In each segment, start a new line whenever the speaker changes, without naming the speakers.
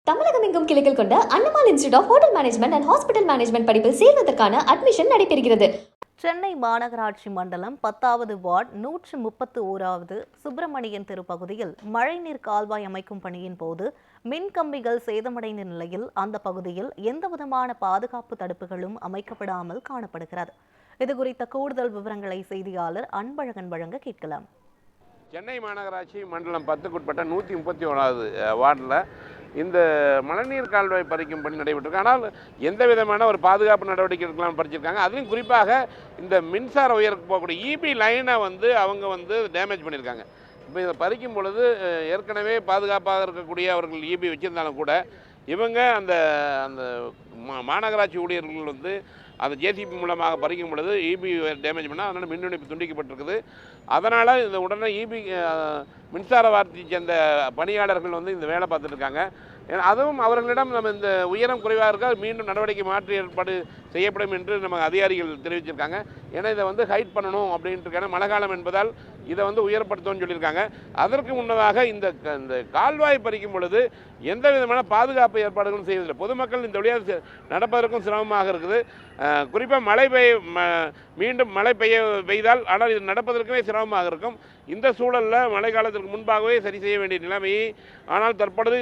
தமிழகம் எங்கும் கிளைகள் கொண்ட Annamal institute of hotel management and hospital management படிப்பில் சேர்வதற்கான அட்மிஷன் நடைபெறுகிறது.
சென்னை மாநகராட்சி மண்டலம் 10வது வார்டு 131வது சுப்பிரமணியன் தெரு பகுதியில் மழைநீர் கால்வாய் அமைக்கும் பணியின் போது மின் கம்பிகள் சேதமடைந்த நிலையில் அந்த பகுதியில் எந்தவிதமான பாதுகாப்பு தடுப்புகளும் அமைக்கப்படாமல் காணப்படுகிறது. இதுகுறித்த கூடுதல் விவரங்களை செய்தியாளர் அன்பழகன் வழங்க கேட்கலாம்.
சென்னை மாநகராட்சி மண்டலம் 10க்குட்பட்ட 131வது வார்டில் இந்த மழைநீர் கால்வாய் பறிக்கும் பணி நடைபெற்றிருக்கு. ஆனால் எந்த விதமான ஒரு பாதுகாப்பு நடவடிக்கை எடுக்கலாம் பறிச்சிருக்காங்க. அதுவும் குறிப்பாக இந்த மின்சார உயருக்கு போகக்கூடிய இபி லைனை அவங்க டேமேஜ் பண்ணியிருக்காங்க. இப்போ இதை பறிக்கும் பொழுது ஏற்கனவே பாதுகாப்பாக இருக்கக்கூடிய அவர்கள் இபி வச்சுருந்தாலும் கூட இவங்க அந்த அந்த மாநகராட்சி ஊழியர்கள் அந்த ஜேசிபி மூலமாக பறிக்கும் பொழுது இபி டேமேஜ் பண்ணால் அதனால் மின் இணைப்பு துண்டிக்கப்பட்டிருக்குது. அதனால் இந்த உடனே இபி மின்சார வாரியத்தை சேர்ந்த பணியாளர்கள் இந்த வேலை பார்த்துட்டு இருக்காங்க. அதுவும் அவர்களிடம் நம்ம இந்த உயரம் குறைவாக இருக்க மீண்டும் நடவடிக்கை மாற்றி ஏற்பாடு செய்யப்படும் என்று நம்ம அதிகாரிகள் தெரிவிச்சிருக்காங்க. ஏன்னா இதை ஹைட் பண்ணணும் அப்படின்ட்டு மழைக்காலம் என்பதால் இதை உயரப்படுத்தணும்னு சொல்லியிருக்காங்க. அதற்கு முன்னதாக இந்த கால்வாய் பறிக்கும் பொழுது எந்த விதமான பாதுகாப்பு ஏற்பாடுகளும் செய்வதில்லை. பொதுமக்கள் இந்த வழியாக நடப்பதற்கும் சிரமமாக இருக்குது. குறிப்பாக மீண்டும் மழை பெய்தால் ஆனால் இது நடப்பதற்குமே சிரமமாக இருக்கும். இந்த சூழலில் மழை காலத்திற்கு முன்பாகவே சரி செய்ய வேண்டிய நிலைமையை ஆனால் தற்பொழுது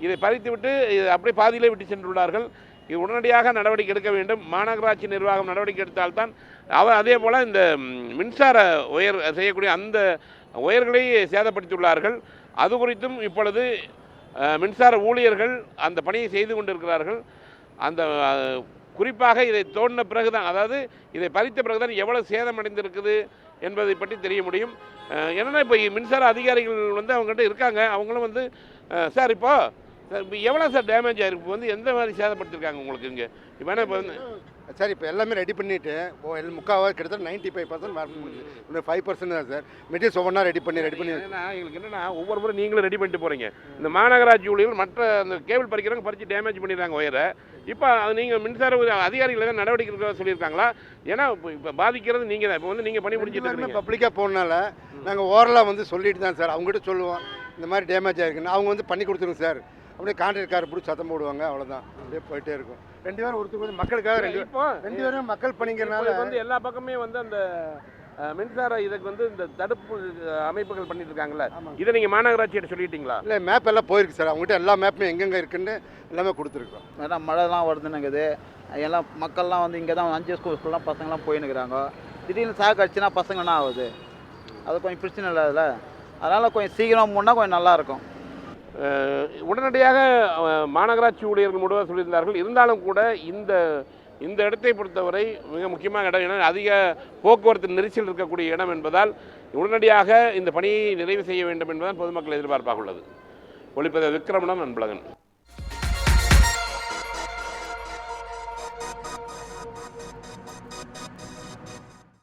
இதை பறித்துவிட்டு அப்படியே பாதியிலே விட்டு சென்றுள்ளார்கள். இது உடனடியாக நடவடிக்கை எடுக்க வேண்டும். மாநகராட்சி நிர்வாகம் நடவடிக்கை எடுத்தால்தான் அதே போல் இந்த மின்சார ஒயர் செய்யக்கூடிய அந்த ஒயர்களை சேதப்படுத்தியுள்ளார்கள். அது குறித்தும் இப்பொழுது மின்சார ஊழியர்கள் அந்த பணியை செய்து கொண்டிருக்கிறார்கள். அந்த குறிப்பாக இதை தோண்டின பிறகுதான், அதாவது இதை பறித்த பிறகுதான் எவ்வளவு சேதமடைந்திருக்குது என்பதை பற்றி தெரிய முடியும். என்னென்னா இப்போ மின்சார அதிகாரிகள் அவங்ககிட்ட இருக்காங்க. அவங்களும் சார் இப்போ எவ்வளோ சார் டேமேஜ் ஆகிருக்கு, எந்த மாதிரி சேதப்படுத்திருக்காங்க உங்களுக்கு இங்கே இப்போ
சார் இப்போ எல்லாமே ரெடி பண்ணிவிட்டு முக்கால்வாசி கிட்டத்தட்ட 95% வர முடியுது. இன்னும் 5% தான் சார் மெட்டீரியல்ஸ் ஒவ்வொன்றா ரெடி பண்ணி ஏன்னா
எங்களுக்கு என்னென்னா ஒவ்வொரு முறை நீங்களும் ரெடி பண்ணிட்டு போகிறீங்க. இந்த மாநகராட்சி ஊழியர்கள் மற்ற அந்த கேபிள் பறிக்கிறவங்க பறித்து டேமேஜ் பண்ணிடுறாங்க ஒயரை. இப்போ அது நீங்கள் மின்சார அதிகாரிகள் தான் நடவடிக்கை இருக்கிறதா சொல்லியிருக்காங்களா? ஏன்னா இப்போ பாதிக்கிறது நீங்கள் தான். இப்போ நீங்கள் பணி முடிச்சுட்டு
பப்ளிக்காக போனால நாங்கள் ஓரலாக சொல்லிட்டு தான் சார் அவங்ககிட்ட சொல்லுவோம் இந்த மாதிரி டேமேஜ் ஆகிருக்குன்னு. அவங்க பண்ணி கொடுத்துருங்க சார் அப்படியே கான்ட்ராக்ட்காரர் பிடிச்சி சத்தம் போடுவாங்க. அவ்வளோதான், அப்படியே போயிட்டே இருக்கும். 2 பேரும் ஒருத்தர் மக்களுக்காக 2 பேரும் மக்கள் பண்ணிக்கிறனால
எல்லா பக்கமே அந்த மின்சார இதுக்கு இந்த தடுப்பு அமைப்புகள் பண்ணிட்டு இருக்காங்கல்ல, இதை நீங்கள் மாநகராட்சியிட்ட சொல்லிட்டீங்களா?
இல்லை, மேப் எல்லாம் போயிருக்கு சார். அவங்ககிட்ட எல்லா மேப்புமே எங்கெங்கே இருக்குன்னு எல்லாமே கொடுத்துருக்கோம்.
மேடம் மழைலாம் வருதுன்னுங்குது. எல்லாம் மக்கள்லாம் இங்கே தான் 5 ஸ்கூல்லாம் பசங்கள்லாம் போயின்னுக்குறாங்க. திடீர்னு சாக்கு அடிச்சுன்னா பசங்க என்ன ஆகுது? அது கொஞ்சம் பிரச்சனை இல்லை அதில். அதனால் கொஞ்சம் சீக்கிரம் முன்னா கொஞ்சம் நல்லாயிருக்கும்.
உடனடியாக மாநகராட்சி ஊழியர்கள் முடிவாக சொல்லியிருந்தார்கள். இருந்தாலும் கூட இந்த இடத்தை பொறுத்தவரை மிக முக்கியமான இடம். ஏன்னா அதிக போக்குவரத்து நெரிசல் இருக்கக்கூடிய இடம் என்பதால் உடனடியாக இந்த பணியை நிறைவு செய்ய வேண்டும் என்பதுதான் பொதுமக்கள் எதிர்பார்ப்பாக உள்ளது. ஒளிப்பதிவு விக்ரமணம், அன்பழகன்.